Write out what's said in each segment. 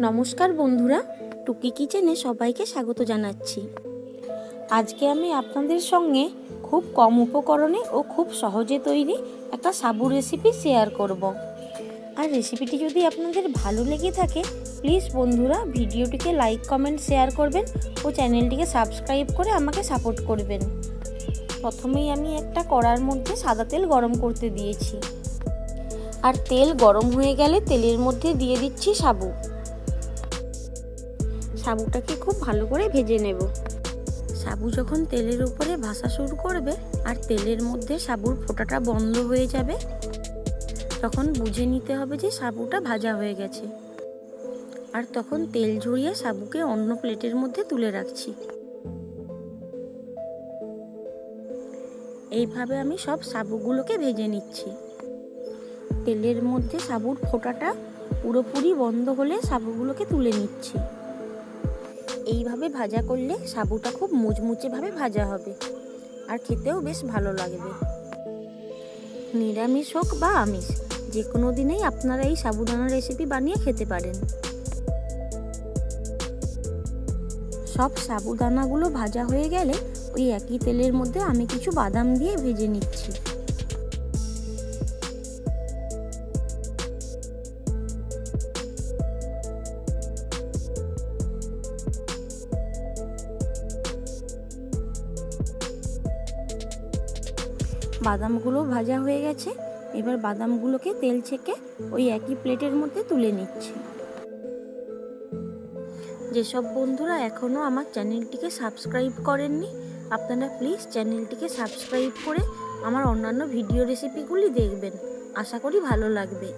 নমস্কার বন্ধুরা, টুকি কিচেনে সবাইকে স্বাগত জানাচ্ছি। আজকে আমি আপনাদের সঙ্গে খুব কম উপকরণে ও খুব সহজে তৈরি একটা সাবু রেসিপি শেয়ার করব। আর রেসিপিটি যদি আপনাদের ভালো লেগে থাকে, প্লিজ বন্ধুরা ভিডিওটিকে লাইক, কমেন্ট, শেয়ার করবেন ও চ্যানেলটিকে সাবস্ক্রাইব করে আমাকে সাপোর্ট করবেন। প্রথমেই আমি একটা কড়ার মধ্যে সাদা তেল গরম করতে দিয়েছি। আর তেল গরম হয়ে গেলে তেলের মধ্যে দিয়ে দিচ্ছি সাবু। সাবুটাকে খুব ভালো করে ভেজে নেব। সাবু যখন তেলের উপরে ভাসা শুরু করবে আর তেলের মধ্যে সাবুর ফোঁটাটা বন্ধ হয়ে যাবে, তখন বুঝে নিতে হবে যে সাবুটা ভাজা হয়ে গেছে। আর তখন তেল ঝরিয়ে সাবুকে অন্য প্লেটের মধ্যে তুলে রাখছি। এইভাবে আমি সব সাবুগুলোকে ভেজে নিচ্ছি। তেলের মধ্যে সাবুর ফোঁটাটা পুরোপুরি বন্ধ হলে সাবুগুলোকে তুলে নিচ্ছি। এইভাবে ভাজা করলে সাবুটা খুব মুচমুচেভাবে ভাজা হবে আর খেতেও বেশ ভালো লাগবে। নিরামিষ হোক বা আমিষ, যে কোনো দিনেই আপনারা এই সাবুদানা রেসিপি বানিয়ে খেতে পারেন। সব সাবুদানাগুলো ভাজা হয়ে গেলে ওই একই তেলের মধ্যে আমি কিছু বাদাম দিয়ে ভেজে নিচ্ছি। বাদামগুলো ভাজা হয়ে গেছে। এবার বাদামগুলোকে তেল ছেঁকে ওই একই প্লেটের মধ্যে তুলে নিচ্ছি। যেসব বন্ধুরা এখনও আমার চ্যানেলটিকে সাবস্ক্রাইব করেননি, আপনারা প্লিজ চ্যানেলটিকে সাবস্ক্রাইব করে আমার অন্যান্য ভিডিও রেসিপিগুলি দেখবেন। আশা করি ভালো লাগবে।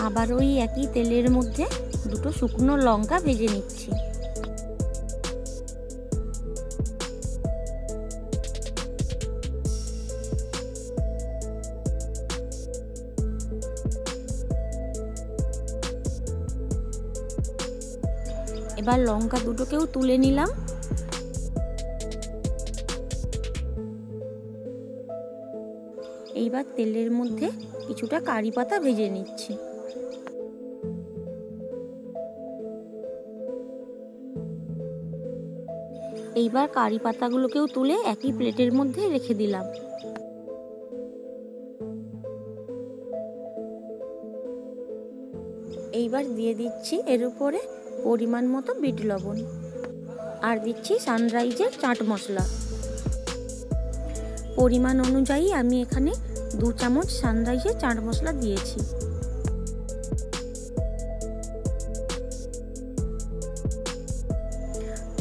আবার ওই একই তেলের মধ্যে দুটো শুকনো লঙ্কা ভেজে নিচ্ছি। এবার লঙ্কা দুটোকেও তুলে নিলাম। এইবার তেলের মধ্যে কিছুটা কারি পাতা ভেজে নিচ্ছি। এইবার কারি পাতাগুলোকেও তুলে একই প্লেটের মধ্যে রেখে দিলাম। এইবার দিয়ে দিচ্ছি এর উপরে পরিমাণ মতো বিট লবণ, আর দিচ্ছি সানরাইজের চাট মশলা। পরিমাণ অনুযায়ী আমি এখানে 2 চামচ সানরাইজের চাট মশলা দিয়েছি।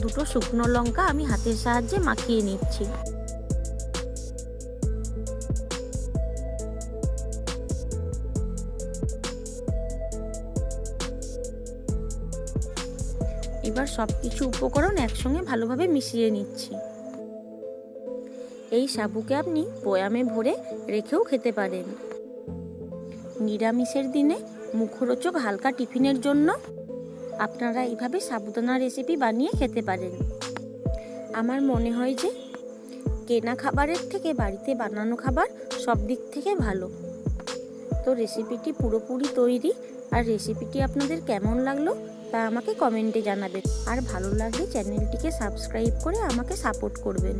দুটো শুকনো লঙ্কা আমি হাতের সাহায্যে মাখিয়ে নিচ্ছি। এবার সবকিছু উপকরণ একসঙ্গে ভালোভাবে মিশিয়ে নিচ্ছি। এই সাবুকে আপনি বয়ামে ভরে রেখেও খেতে পারেন। নিরামিষের দিনে মুখরোচক হালকা টিফিনের জন্য আপনারা এইভাবে সাবুদানা রেসিপি বানিয়ে খেতে পারেন। আমার মনে হয় যে কেনা খাবারের থেকে বাড়িতে বানানো খাবার সব দিক থেকে ভালো। তো রেসিপিটি পুরোপুরি তৈরি। আর রেসিপিটি আপনাদের কেমন লাগলো তা আমাকে কমেন্টে জানাবেন। আর ভালো লাগলে চ্যানেলটিকে সাবস্ক্রাইব করে আমাকে সাপোর্ট করবেন।